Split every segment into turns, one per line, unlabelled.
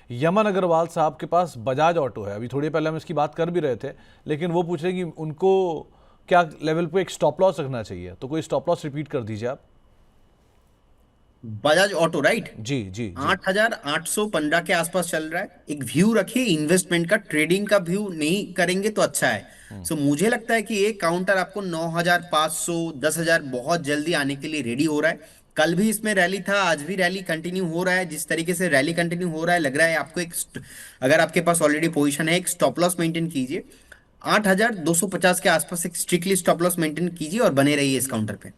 Yemen Agarwal साहब के पास Bajaj auto है, अभी थोड़ी पहले हम इसकी बात कर भी रहे थे, लेकिन वो पूछ रहे कि उनको क्या लेवल पे एक स्टॉप लॉस रखना चाहिए, तो कोई स्टॉप लॉस रिपीट कर दीजिए आप।
Bajaj Auto, right?
जी जी जी।
8,815 के आसपास चल रहा है। एक व्यू रखिए इन्वेस्टमेंट का, ट्रेडिंग का व्यू नहीं करेंगे तो अच्छा है। सो मुझे लगता है कि ये काउंटर आपको 9,500 10,000 बहुत जल्दी आने के लिए रेडी हो रहा है। कल भी इसमें रैली था, आज भी रैली कंटिन्यू हो रहा है। जिस तरीके से रैली कंटिन्यू हो रहा है, लग रहा है आपको अगर आपके पास ऑलरेडी पोजीशन है, एक स्टॉप लॉस मेंटेन कीजिए। 8,250 के आसपास एक स्ट्रिक्टली स्टॉप लॉस मेंटेन कीजिए और बने रहिए इस काउंटर पे।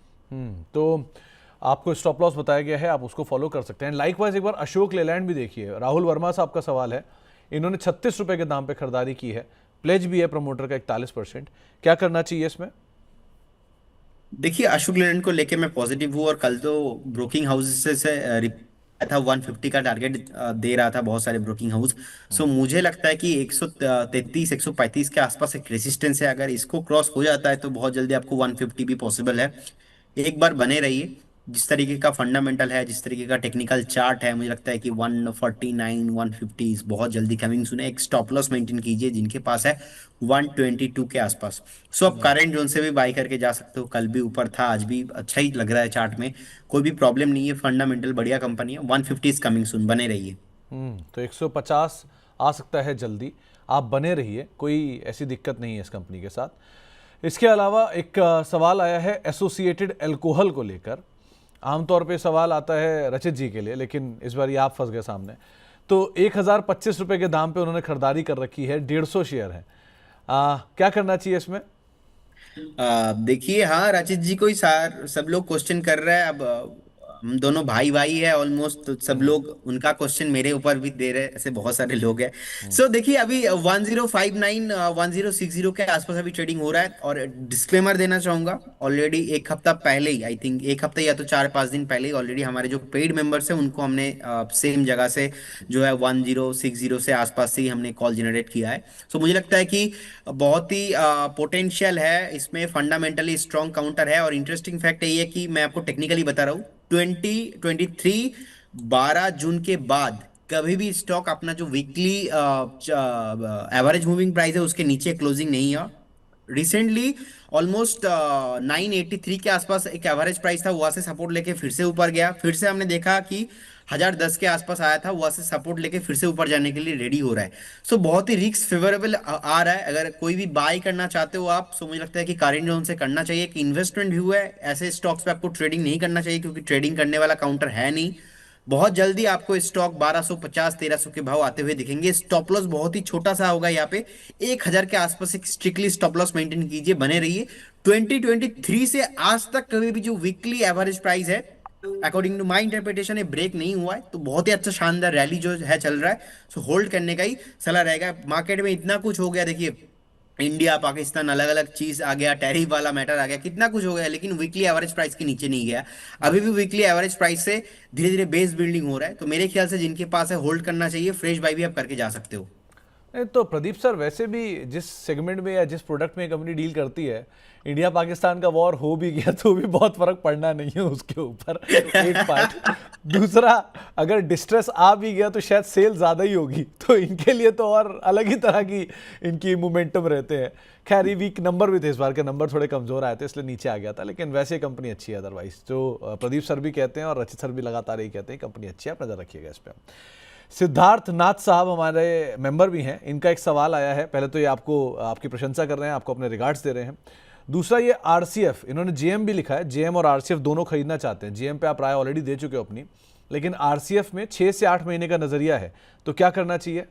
तो आपको स्टॉप लॉस बताया गया है, आप उसको फॉलो कर सकते हैं। लाइकवाइज एक बार अशोक लेलैंड भी देखिए, राहुल वर्मा साहब का सवाल है, इन्होंने 36 रुपए के दाम पे खरीदारी की है, प्लेज भी है प्रमोटर का 41%। क्या करना चाहिए इसमें?
देखिए, अशोक लेलैंड को लेके मैं पॉजिटिव हूँ, और कल तो ब्रोकिंग हाउसेस से reply था 150 का टारगेट दे रहा था बहुत सारे ब्रोकिंग हाउस। सो मुझे लगता है कि 133 135 के आसपास एक रेसिस्टेंस है, अगर इसको क्रॉस हो जाता है तो बहुत जल्दी आपको 150 भी पॉसिबल है। एक बार बने रहिए। जिस तरीके का फंडामेंटल है, जिस तरीके का टेक्निकल चार्ट है, मुझे लगता है कि 149 150 बहुत जल्दी कमिंग सुने। एक स्टॉप लॉस मेंटेन कीजिए जिनके पास है 122 के आसपास। सो आप करंट जोन से भी बाई करके जा सकते हो। कल भी ऊपर था, आज भी अच्छा ही लग रहा है चार्ट में। कोई भी प्रॉब्लम नहीं है, फंडामेंटल बढ़िया कंपनी है। 150 इज कमिंग सुन, बने रहिए।
तो 150 आ सकता है जल्दी, आप बने रहिए, कोई ऐसी दिक्कत नहीं है इस कंपनी के साथ। इसके अलावा एक सवाल आया है एसोसिएटेड एल्कोहल को लेकर। आमतौर पे सवाल आता है रचित जी के लिए, लेकिन इस बार ये आप फंस गए सामने। तो 1,025 रुपये के दाम पे उन्होंने खरीदारी कर रखी है, 150 शेयर है। क्या करना चाहिए इसमें?
देखिए, हाँ, राचित जी को ही सार सब लोग क्वेश्चन कर रहे हैं अब। हम दोनों भाई भाई है ऑलमोस्ट, तो सब
हम्म।
लोग उनका क्वेश्चन मेरे ऊपर भी दे रहे हैं, ऐसे बहुत सारे लोग हैं। सो देखिए, अभी 1059 1060 के आसपास अभी ट्रेडिंग हो रहा है। और डिस्क्लेमर देना चाहूंगा, ऑलरेडी एक हफ्ता पहले ही, आई थिंक एक हफ्ता या तो 4-5 दिन पहले ही, ऑलरेडी हमारे जो पेड मेंबर्स हैं उनको हमने सेम जगह से जो है 1060 से आसपास से ही हमने कॉल जनरेट किया है। सो मुझे लगता है कि बहुत ही पोटेंशियल है इसमें, फंडामेंटली स्ट्रॉन्ग काउंटर है। और इंटरेस्टिंग फैक्ट ये है कि मैं आपको टेक्निकली बता रहा हूँ, 2023 12 जून के बाद कभी भी स्टॉक अपना जो वीकली एवरेज मूविंग प्राइस है उसके नीचे क्लोजिंग नहीं है। रिसेंटली ऑलमोस्ट 983 के आसपास एक एवरेज प्राइस था, वहां से सपोर्ट लेके फिर से ऊपर गया। फिर से हमने देखा कि 1,010 के आसपास आया था, वहां से सपोर्ट लेके फिर से ऊपर जाने के लिए रेडी हो रहा है। सो बहुत ही रिस्क फेवरेबल आ रहा है। अगर कोई भी बाय करना चाहते हो आप, सो मुझे लगता है कि करेंट जोन से करना चाहिए। कि इन्वेस्टमेंट व्यू है, ऐसे स्टॉक्स पे आपको ट्रेडिंग नहीं करना चाहिए, क्योंकि ट्रेडिंग करने वाला काउंटर है नहीं। बहुत जल्दी आपको स्टॉक 1250 1300 के भाव आते हुए दिखेंगे। स्टॉप लॉस बहुत ही छोटा सा होगा यहाँ पे, 1,000 के आसपास एक स्ट्रिक्टली स्टॉप लॉस मेंटेन कीजिए, बने रहिए। 2023 से आज तक कभी भी जो वीकली एवरेज प्राइस है, अकॉर्डिंग टू माई इंटरप्रिटेशन, ये ब्रेक नहीं हुआ है। तो बहुत ही अच्छा शानदार रैली जो है चल रहा है। सो होल्ड करने का ही सलाह रहेगा। मार्केट में इतना कुछ हो गया, देखिए, इंडिया पाकिस्तान अलग अलग चीज आ गया, टैरिफ वाला मैटर आ गया, कितना कुछ हो गया, लेकिन वीकली एवरेज प्राइस के नीचे नहीं गया। अभी भी वीकली एवरेज प्राइस से धीरे धीरे बेस बिल्डिंग हो रहा है। तो मेरे ख्याल से जिनके पास है होल्ड करना चाहिए, फ्रेश बाई भी आप करके जा सकते हो।
नहीं तो प्रदीप सर, वैसे भी जिस सेगमेंट में या जिस प्रोडक्ट में ये कंपनी डील करती है, इंडिया पाकिस्तान का वॉर हो भी गया तो भी बहुत फर्क पड़ना नहीं है उसके ऊपर। एक पार्ट। दूसरा, अगर डिस्ट्रेस आ भी गया तो शायद सेल ज़्यादा ही होगी, तो इनके लिए तो और अलग ही तरह की इनकी मोमेंटम रहते हैं। खैर, ये वीक नंबर भी थे, इस बार के नंबर थोड़े कमज़ोर आए थे इसलिए नीचे आ गया था, लेकिन वैसे कंपनी अच्छी है। अदरवाइज जो प्रदीप सर भी कहते हैं और रचित सर भी लगातार यही कहते हैं, कंपनी अच्छी है, आप नज़र रखिएगा इस पर। सिद्धार्थ नाथ साहब हमारे मेंबर भी हैं, इनका एक सवाल आया है। पहले तो ये आपको आपकी प्रशंसा कर रहे हैं, आपको अपने रिगार्ड्स दे रहे हैं। दूसरा, ये आरसीएफ, इन्होंने जेएम भी लिखा है, जेएम और आरसीएफ दोनों खरीदना चाहते हैं। जेएम पे आप राय ऑलरेडी दे चुके हो अपनी, लेकिन आरसीएफ में 6 से 8 महीने का नजरिया है, तो क्या करना चाहिए?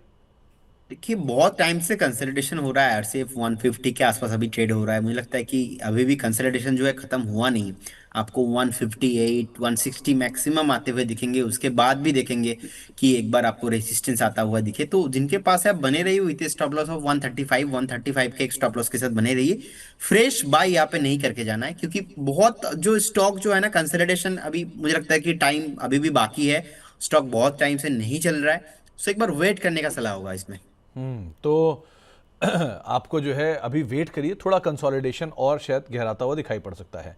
देखिए, बहुत टाइम से कंसोलिडेशन हो रहा है। आरसीएफ 150 के आसपास अभी ट्रेड हो रहा है। मुझे लगता है कि अभी भी कंसोलिडेशन जो है खत्म हुआ नहीं। आपको 158 160 मैक्सिमम आते हुए दिखेंगे, उसके बाद भी देखेंगे कि एक बार आपको रेजिस्टेंस आता हुआ दिखे। तो जिनके पास है, आप बने रहिए विथ स्टॉप लॉस ऑफ 135 के एक स्टॉप लॉस के साथ बने रहिए। फ्रेश बाय यहाँ पे नहीं करके जाना है, क्योंकि बहुत जो स्टॉक जो है ना, कंसोलिडेशन अभी मुझे लगता है कि टाइम अभी भी बाकी है। स्टॉक बहुत टाइम से नहीं चल रहा है। सो एक बार वेट करने का सलाह होगा इसमें।
तो आपको जो है अभी वेट करिए, थोड़ा कंसोलिडेशन और शायद गहराता हुआ दिखाई पड़ सकता है।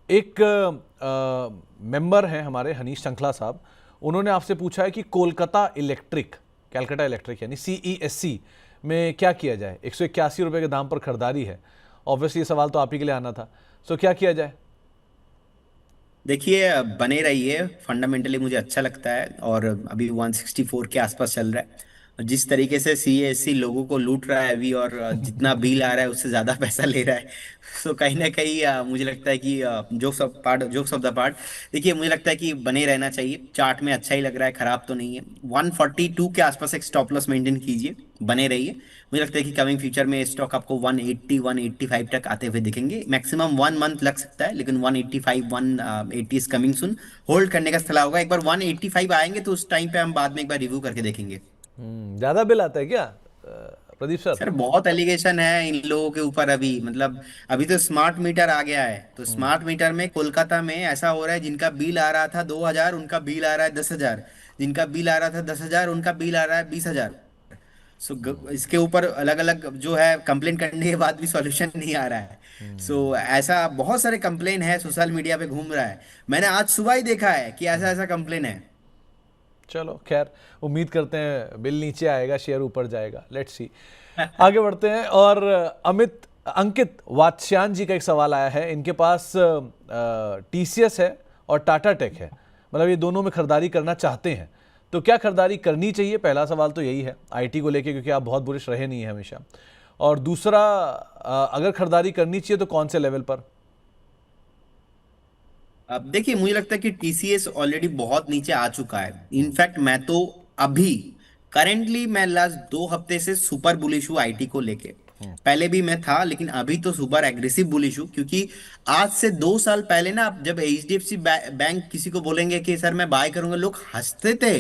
एक मेंबर हैं हमारे, हनीश शंखला साहब, उन्होंने आपसे पूछा है कि कोलकाता इलेक्ट्रिक कैलकाटा इलेक्ट्रिक यानी CESC में क्या किया जाए? 181 रुपये के दाम पर खरीदारी है। ऑब्वियसली ये सवाल तो आप ही के लिए आना था। सो क्या किया जाए?
देखिए बने रहिए, फंडामेंटली मुझे अच्छा लगता है, और अभी 164 के आसपास चल रहा है। और जिस तरीके से सीएससी लोगों को लूट रहा है अभी, और जितना बिल आ रहा है उससे ज्यादा पैसा ले रहा है, तो कहीं ना कहीं मुझे लगता है कि जोक्स ऑफ द पार्ट, देखिए मुझे लगता है कि बने रहना चाहिए। चार्ट में अच्छा ही लग रहा है, खराब तो नहीं है। 142 के आसपास एक स्टॉप लॉस मेंटेन कीजिए, बने रहिए। मुझे लगता है कि कमिंग फ्यूचर में स्टॉक आपको 180 185 तक आते हुए दिखेंगे। मैक्सिमम 1 मंथ लग सकता है, लेकिन 185 180 इज कमिंग सुन। होल्ड करने का सलाह होगा। एक बार 185 आएंगे तो उस टाइम पे हम बाद में एक बार रिव्यू करके देखेंगे।
ज़्यादा बिल आता है क्या प्रदीप सर?
सर बहुत एलिगेशन है इन लोगों के ऊपर अभी, मतलब अभी तो स्मार्ट मीटर आ गया है, तो स्मार्ट मीटर में कोलकाता में ऐसा हो रहा है, जिनका बिल आ रहा था 2,000 उनका बिल आ रहा है 10,000, जिनका बिल आ रहा था 10,000 उनका बिल आ रहा है 20,000। इसके ऊपर अलग अलग जो है कंप्लेन करने के बाद भी सॉल्यूशन नहीं आ रहा है। ऐसा बहुत सारे कंप्लेन है, सोशल मीडिया पे घूम रहा है। मैंने आज सुबह ही देखा है कि ऐसा ऐसा कंप्लेन है।
चलो खैर, उम्मीद करते हैं बिल नीचे आएगा, शेयर ऊपर जाएगा। Let's see. आगे बढ़ते हैं। और अंकित वात्स्यायन जी का एक सवाल आया है। इनके पास TCS है और टाटा टेक है, मतलब ये दोनों में खरीदारी करना चाहते हैं, तो क्या खरीदारी करनी चाहिए? पहला सवाल तो यही है IT को लेके, क्योंकि आप बहुत बुलिश रहे नहीं हैं हमेशा। और दूसरा, अगर खरीदारी करनी चाहिए तो कौन से लेवल पर?
अब देखिए मुझे लगता है कि टीसीएस ऑलरेडी बहुत नीचे आ चुका है। इनफैक्ट मैं तो अभी करेंटली मैं लास्ट 2 हफ्ते से सुपर बुलिश हूँ आईटी को लेके। पहले भी मैं था, लेकिन अभी तो सुपर एग्रेसिव बुलिश हूँ, क्योंकि आज से 2 साल पहले ना, आप जब एचडीएफसी बैंक किसी को बोलेंगे कि सर मैं बाय करूंगा, लोग हंसते थे।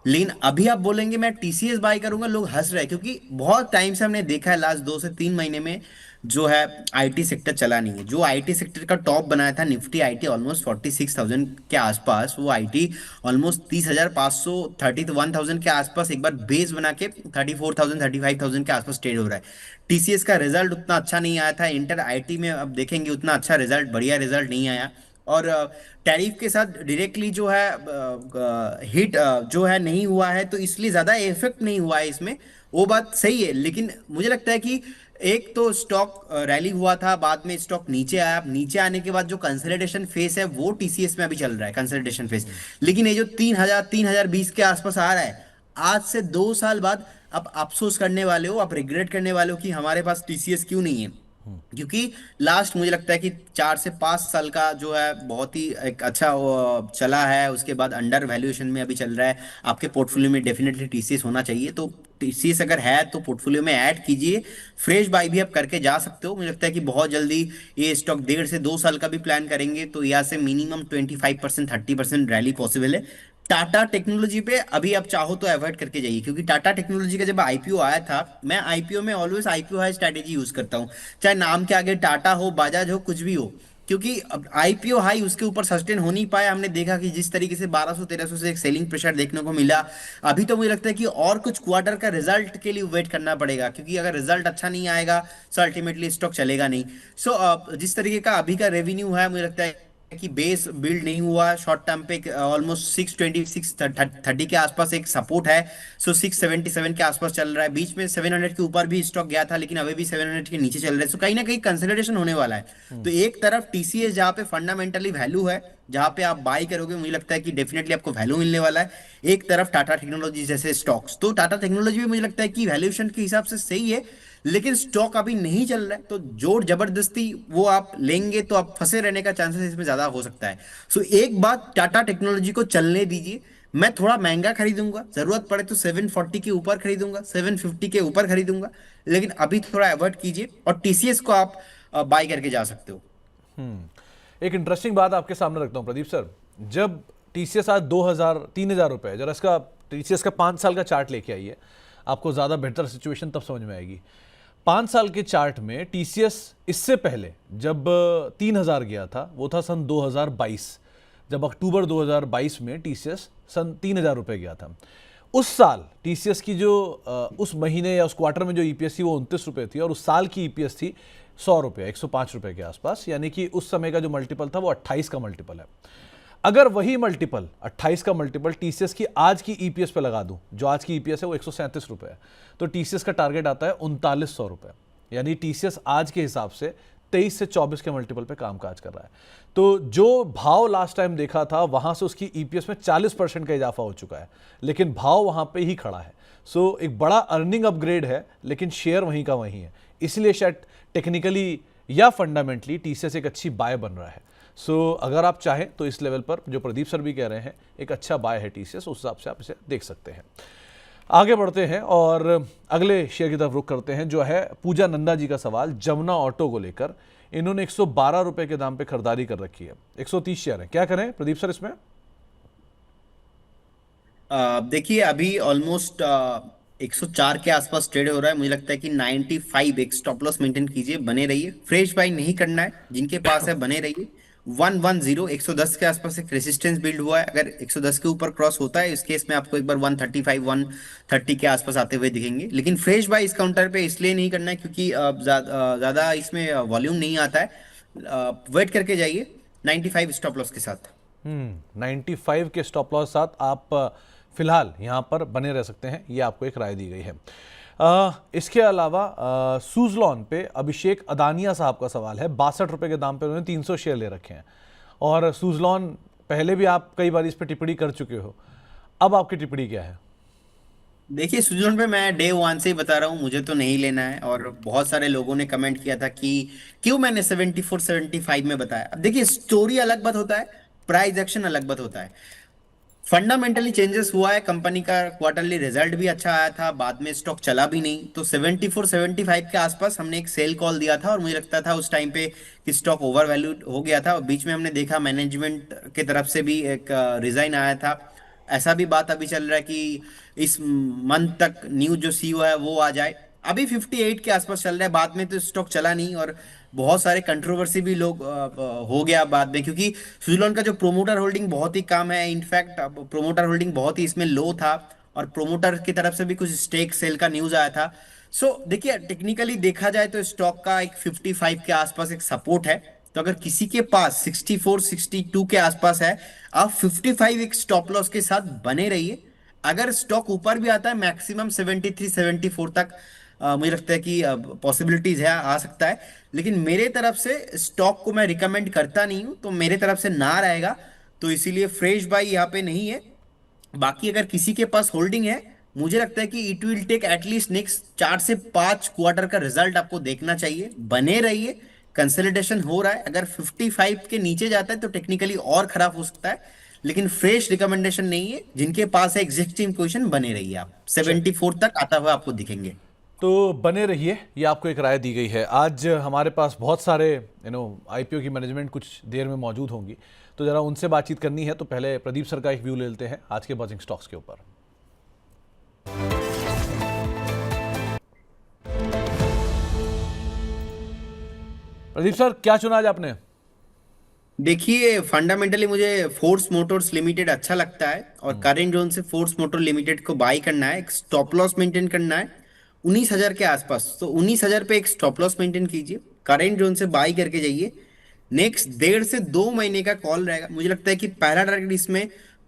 लेकिन अभी आप बोलेंगे मैं टीसीएस बाय करूंगा, लोग हंस रहे हैं, क्योंकि बहुत टाइम से हमने देखा है लास्ट 2 से 3 महीने में जो है आईटी सेक्टर चला नहीं है। जो आईटी सेक्टर का टॉप बनाया था निफ्टी आईटी ऑलमोस्ट 46,000 के आसपास, वो आईटी ऑलमोस्ट 30,500 31,000 के आसपास एक बार बेस बना के 34,000 35,000 के आसपास ट्रेड हो रहा है। टीसीएस का रिजल्ट उतना अच्छा नहीं आया था। इंटर आईटी में अब देखेंगे उतना अच्छा रिजल्ट, बढ़िया रिजल्ट नहीं आया। और टैरिफ के साथ डायरेक्टली जो है हिट जो है नहीं हुआ है, तो इसलिए ज्यादा इफेक्ट नहीं हुआ है इसमें। वो बात सही है, लेकिन मुझे लगता है कि एक तो स्टॉक रैली हुआ था, बाद में स्टॉक नीचे आया। नीचे आने के बाद जो कंसोलिडेशन फेस है वो टीसीएस में अभी चल रहा है, कंसोलिडेशन फेस। लेकिन ये जो 3,000 3,020 के आसपास आ रहा है, आज से 2 साल बाद आप अफसोस करने वाले हो, आप रिग्रेट करने वाले हो कि हमारे पास टीसीएस क्यों नहीं है। क्योंकि लास्ट मुझे लगता है कि 4 से 5 साल का जो है बहुत ही एक अच्छा वो चला है, उसके बाद अंडर वैल्यूएशन में अभी चल रहा है। आपके पोर्टफोलियो में डेफिनेटली टीसीएस होना चाहिए, तो टीसीएस अगर है तो पोर्टफोलियो में ऐड कीजिए। फ्रेश बाय भी आप करके जा सकते हो। मुझे लगता है कि बहुत जल्दी ये स्टॉक 1.5 से 2 साल का भी प्लान करेंगे तो यहाँ से मिनिमम 25% 30% रैली पॉसिबल है। टाटा टेक्नोलॉजी पे अभी आप चाहो तो अवॉइड करके जाइए, क्योंकि टाटा टेक्नोलॉजी का जब आईपीओ आया था, मैं आईपीओ में always IPO high strategy use करता हूँ, चाहे नाम के आगे टाटा हो, बजाज हो, कुछ भी हो। क्योंकि अब आईपीओ हाई उसके ऊपर सस्टेन हो नहीं पाया। हमने देखा कि जिस तरीके से 1200 1300 से एक सेलिंग प्रेशर देखने को मिला। अभी तो मुझे लगता है कि और कुछ क्वार्टर का रिजल्ट के लिए वेट करना पड़ेगा, क्योंकि अगर रिजल्ट अच्छा नहीं आएगा तो अल्टीमेटली स्टॉक चलेगा नहीं। जिस तरीके का अभी का रेवेन्यू है, मुझे लगता है कि बेस बिल्ड नहीं हुआ। शॉर्ट टर्म पे ऑलमोस्ट 620 630 के आसपास एक सपोर्ट है। 677 के आसपास चल रहा है। बीच में 700 के ऊपर भी स्टॉक गया था, लेकिन अभी भी 700 के नीचे चल रहा है। कहीं ना कहीं कंसोलिडेशन होने वाला है। तो एक तरफ टीसीएस जहाँ पे फंडामेंटली वैल्यू है, जहाँ पे आप बाई करोगे, मुझे लगता है कि डेफिनेटली आपको वैल्यू मिलने वाला है। एक तरफ टाटा टेक्नोलॉजी जैसे स्टॉक्स, तो टाटा टेक्नोलॉजी भी मुझे लगता है कि वैल्यूएशन के हिसाब से सही है, लेकिन स्टॉक अभी नहीं चल रहा है, तो जोर जबरदस्ती वो आप लेंगे तो आप फंसे रहने का चांसेस इसमें ज्यादा हो सकता है। एक बात, टाटा टेक्नोलॉजी को चलने दीजिए। मैं थोड़ा महंगा खरीदूंगा, जरूरत पड़े तो 740 के ऊपर खरीदूंगा, 750 के ऊपर खरीदूंगा, लेकिन अभी थोड़ा अवॉइड कीजिए। और टीसीएस को आप बाय करके जा सकते हो।
एक इंटरेस्टिंग बात आपके सामने रखता हूँ प्रदीप सर। जब TCS आज 2,000 3,000 रुपये, जरा इसका TCS का 5 साल का चार्ट लेके आइए, आपको ज़्यादा बेहतर सिचुएशन तब समझ में आएगी। 5 साल के चार्ट में TCS इससे पहले जब 3,000 गया था, वो था सन 2022, जब अक्टूबर 2022 में TCS सन 3,000 रुपये गया था। उस साल TCS की जो उस महीने या उस क्वार्टर में जो EPS थी वो 29 रुपये थी, और उस साल की EPS थी 100 रुपये, 105 रुपये के आसपास, यानी कि उस समय का जो मल्टीपल था वो 28 का मल्टीपल है। अगर वही मल्टीपल 28 का मल्टीपल टीसीएस की आज की ईपीएस पे लगा दूं, जो आज की ईपीएस है वो 137 रुपए है, तो टीसीएस का टारगेट आता है 3900 रुपए। यानी टीसीएस आज के हिसाब से 23 से 24 के मल्टीपल पे कामकाज कर रहा है। तो जो भाव लास्ट टाइम देखा था वहां से उसकी ईपीएस में 40% का इजाफा हो चुका है, लेकिन भाव वहां पे ही खड़ा है। सो एक बड़ा अर्निंग अपग्रेड है, लेकिन शेयर वहीं का वहीं है, इसलिए शायद टेक्निकली या फंडामेंटली टीसीएस एक अच्छी बाय बन रहा है। सो अगर आप चाहें तो इस लेवल पर जो प्रदीप सर भी कह रहे हैं एक अच्छा बाय है टीसीएस, उस हिसाब से आप इसे देख सकते हैं। आगे बढ़ते हैं और अगले शेयर की तरफ रुख करते हैं, जो है पूजा नंदा जी का सवाल जमुना ऑटो को लेकर। इन्होंने 112 रुपए के दाम पे खरीदारी कर रखी है, 130 शेयर है, क्या करें प्रदीप सर इसमें?
देखिए अभी ऑलमोस्ट 104 के आसपास ट्रेड हो रहा है। मुझे लगता है कि 95 एक स्टॉप लॉस मेंटेन कीजिए, बने रहिए। फ्रेश बाई नहीं करना है, जिनके पास है बने रहिए। 110 110 के आसपास एक रेसिस्टेंस बिल्ड हुआ है, अगर 110 के ऊपर क्रॉस होता है इस केस में आपको एक बार 135 130 के आसपास आते हुए दिखेंगे। लेकिन फ्रेश बाई इस काउंटर पे इसलिए नहीं करना है क्योंकि ज्यादा इसमें वॉल्यूम नहीं आता है। वेट करके जाइए 95 स्टॉप लॉस के साथ।
95 के स्टॉप लॉस साथ आप फिलहाल यहाँ पर बने रह सकते हैं, ये आपको एक राय दी गई है। इसके अलावा सूजलॉन पे अभिषेक अदानिया साहब का सवाल है, 62 रुपए के दाम पे उन्होंने 300 शेयर ले रखे हैं। और सूजलॉन पहले भी आप कई बार इस पर टिप्पणी कर चुके हो, अब आपकी टिप्पणी क्या है?
देखिए स्विट्जरलैंड पे मैं डे वन से ही बता रहा हूँ, मुझे तो नहीं लेना है। और बहुत सारे लोगों ने कमेंट किया था कि क्यों मैंने 74 75 में बताया। अब देखिए स्टोरी अलग बात होता है, प्राइस एक्शन अलग बात होता है। फंडामेंटली चेंजेस हुआ है, कंपनी का क्वार्टरली रिजल्ट भी अच्छा आया था, बाद में स्टॉक चला भी नहीं, तो 74 75 के आसपास हमने एक सेल कॉल दिया था। और मुझे लगता था उस टाइम पे कि स्टॉक ओवर वैल्यूड हो गया था। और बीच में हमने देखा मैनेजमेंट की तरफ से भी एक रिजाइन आया था। ऐसा भी बात अभी चल रहा है कि इस मंथ तक न्यू जो सीईओ है वो आ जाए। अभी 58 के आसपास चल रहा है, बाद में तो स्टॉक चला नहीं। और बहुत सारे कंट्रोवर्सी भी लोग हो गया बाद में, क्योंकि स्विट्जरलैंड का जो प्रोमोटर होल्डिंग बहुत ही कम है। इनफैक्ट प्रोमोटर होल्डिंग बहुत ही इसमें लो था, और प्रोमोटर की तरफ से भी कुछ स्टेक सेल का न्यूज आया था। सो देखिए टेक्निकली देखा जाए तो स्टॉक का एक 55 के आसपास एक सपोर्ट है। तो अगर किसी के पास 64 62 के आसपास है, आप 55 एक स्टॉप लॉस के साथ बने रहिए। अगर स्टॉक ऊपर भी आता है मैक्सिमम 73 74 तक, मुझे लगता है कि पॉसिबिलिटीज है, आ सकता है। लेकिन मेरे तरफ से स्टॉक को मैं रिकमेंड करता नहीं हूं, तो मेरे तरफ से ना रहेगा। तो इसीलिए फ्रेश बाई यहाँ पे नहीं है। बाकी अगर किसी के पास होल्डिंग है, मुझे लगता है कि it will take at least next 4 से 5 क्वार्टर का रिजल्ट आपको देखना चाहिए, बने रहिए। कंसोलिडेशन हो रहा है, अगर 55 के नीचे जाता है तो टेक्निकली और खराब हो सकता है। लेकिन फ्रेश रिकमेंडेशन नहीं है, जिनके पास है एग्जिस्टिंग पोजीशन बने रहिए, आप 74 तक आता हुआ आपको दिखेंगे।
तो बने रहिए, ये आपको एक राय दी गई है। आज हमारे पास बहुत सारे आईपीओ की मैनेजमेंट कुछ देर में मौजूद होंगी, तो ज़रा उनसे बातचीत करनी है। तो पहले प्रदीप सर का एक व्यू ले लेते हैं आज के बजिंग स्टॉक्स के ऊपर। प्रदीप सर, क्या चुना आज आपने?
देखिए फंडामेंटली मुझे फोर्स मोटर्स लिमिटेड अच्छा लगता है, और करेंट जोन से फोर्स मोटर लिमिटेड को बाई करना है, एक स्टॉप लॉस मेंटेन करना है 19,000 के आसपास। तो 19,000 पे एक स्टॉप लॉस मेंटेन कीजिए, करेंट जोन से बाई करके जाइए। नेक्स्ट 1.5 से 2 महीने का कॉल रहेगा। मुझे लगता है कि पहला टारगेट इसमें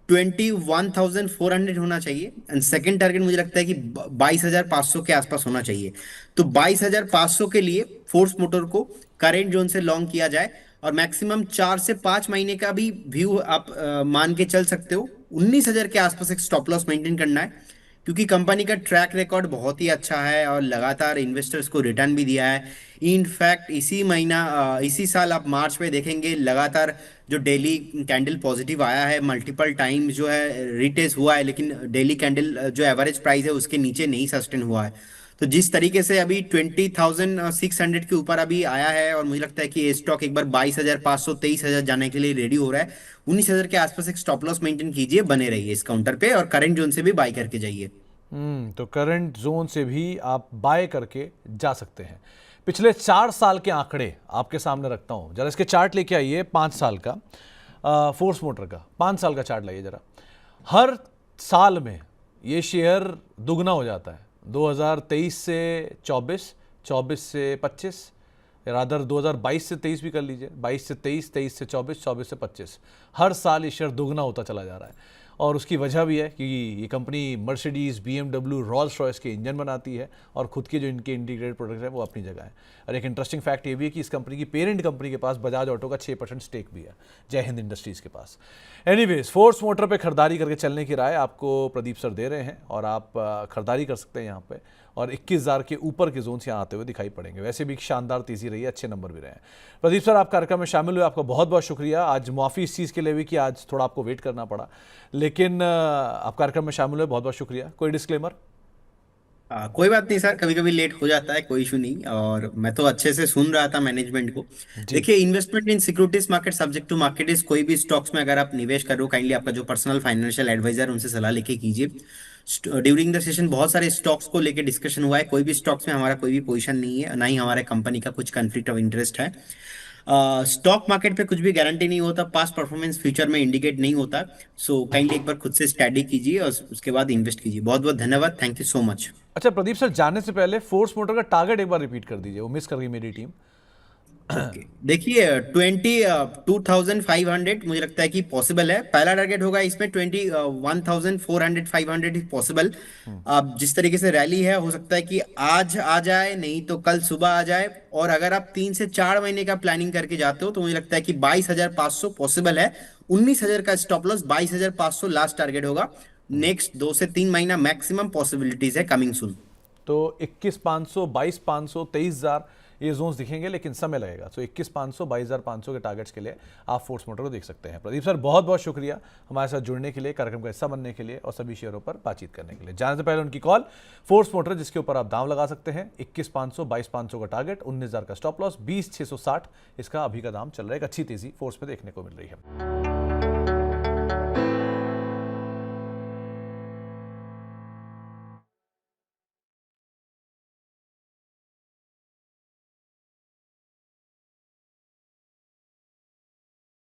21,400 होना चाहिए, एंड सेकंड टारगेट मुझे लगता है कि 22,500 के आसपास होना चाहिए। तो 22,500 के लिए फोर्स मोटर को करेंट जोन से लॉन्ग किया जाए, और मैक्सिमम 4 से 5 महीने का भी व्यू आप मान के चल सकते हो। 19,000 के आसपास एक स्टॉप लॉस मेंटेन करना है, क्योंकि कंपनी का ट्रैक रिकॉर्ड बहुत ही अच्छा है और लगातार इन्वेस्टर्स को रिटर्न भी दिया है। इनफैक्ट इसी महीना इसी साल आप मार्च में देखेंगे लगातार जो डेली कैंडल पॉजिटिव आया है, मल्टीपल टाइम जो है रिटेस्ट हुआ है, लेकिन डेली कैंडल जो एवरेज प्राइस है उसके नीचे नहीं सस्टेन हुआ है। तो जिस तरीके से अभी 20,600 के ऊपर अभी आया है, और मुझे लगता है कि ये स्टॉक एक बार 22,500 23,000 जाने के लिए रेडी हो रहा है। 19,000 के आसपास एक स्टॉप लॉस मेंटेन कीजिए, बने रहिए इस काउंटर पे, और करंट जोन से भी बाई करके जाइए।
तो करंट जोन से भी आप बाय करके जा सकते हैं। पिछले 4 साल के आंकड़े आपके सामने रखता हूं, जरा इसके चार्ट लेके आइए। 5 साल का फोर्स मोटर का 5 साल का चार्ट लाइए जरा। हर साल में ये शेयर दुगना हो जाता है। 2023 से 24, 24 से 25, रादर 2022 से 23 भी कर लीजिए, 22 से 23, 23 से 24, 24 से 25, हर साल ये शेयर दोगुना होता चला जा रहा है। और उसकी वजह भी है कि ये company Mercedes, BMW, Rolls Royce के इंजन बनाती है और खुद के जो इनके इंटीग्रेटेड प्रोडक्ट है वो अपनी जगह है। और एक इंटरेस्टिंग फैक्ट ये भी है कि इस कंपनी की पेरेंट कंपनी के पास बजाज ऑटो का 6% स्टेक भी है, जय हिंद इंडस्ट्रीज़ के पास। एनीवेज, फोर्स मोटर पे खरीदारी करके चलने की राय आपको प्रदीप सर दे रहे हैं और आप खरीदारी कर सकते हैं यहाँ पे। और 21,000 के ऊपर के जोन यहाँ आते हुए दिखाई पड़ेंगे। वैसे भी शानदार तेजी रही है, अच्छे नंबर भी रहे हैं। प्रदीप सर, आप कार्यक्रम में शामिल हुए, आपका बहुत बहुत शुक्रिया। आज माफ़ी इस चीज़ के लिए भी कि आज थोड़ा आपको वेट करना पड़ा, लेकिन आप कार्यक्रम में शामिल हुए, बहुत बहुत शुक्रिया। कोई डिस्क्लेमर?
कोई बात नहीं सर, कभी कभी लेट हो जाता है, कोई इशू नहीं। और मैं तो अच्छे से सुन रहा था मैनेजमेंट को।
जी।
देखिए, investment in securities market subject to market is. कोई भी स्टॉक्स में अगर आप निवेश कर रहे हो, काइंडली आपका जो पर्सनल फाइनेंशियल एडवाइजर उनसे सलाह लेके कीजिए। ड्यूरिंग द सेशन बहुत सारे स्टॉक्स को लेके डिस्कशन हुआ है। कोई भी स्टॉक्स में हमारा कोई भी पोजीशन नहीं है, ना ही हमारे कंपनी का कुछ कंफ्लिक्ट ऑफ इंटरेस्ट है। स्टॉक मार्केट पे कुछ भी गारंटी नहीं होता, पास्ट परफॉर्मेंस फ्यूचर में इंडिकेट नहीं होता। सो काइंडली एक बार खुद से स्टडी कीजिए और उसके बाद इन्वेस्ट कीजिए। बहुत बहुत धन्यवाद, थैंक यू सो मच।
अच्छा प्रदीप सर, जाने से पहले फोर्स मोटर का टारगेट एक बार रिपीट कर दीजिए, वो मिस कर गई मेरी टीम।
ओके, देखिए 22,500 मुझे लगता है कि पॉसिबल है। पहला टारगेट होगा इसमें 21,400 500 ही पॉसिबल। अब जिस तरीके से रैली है, हो सकता है कि आज आ जाए, नहीं तो कल सुबह आ जाए। और अगर आप 3 से 4 महीने का प्लानिंग करके जाते हो तो मुझे लगता है कि 22,500 पॉसिबल है। 19,000 का स्टॉप लॉस, 22,500 लास्ट टारगेट होगा। नेक्स्ट 2 से 3 महीना मैक्सिमम पॉसिबिलिटीज है कमिंग सुन।
तो 21,500, 22,500, 23,000 ये जोन्स दिखेंगे, लेकिन समय लगेगा। तो 21,500, 22,500 के टारगेट्स के लिए आप फोर्स मोटर को देख सकते हैं। प्रदीप सर, बहुत बहुत शुक्रिया हमारे साथ जुड़ने के लिए, कार्यक्रम का हिस्सा बनने के लिए और सभी शेयरों पर बातचीत करने के लिए। जाने से पहले उनकी कॉल, फोर्स मोटर जिसके ऊपर आप दाम लगा सकते हैं, 21,500, 22,500 का टारगेट, 19,000 का स्टॉप लॉस, 20,660 इसका अभी का दाम चल रहा है। एक अच्छी तेजी फोर्स में देखने को मिल रही है।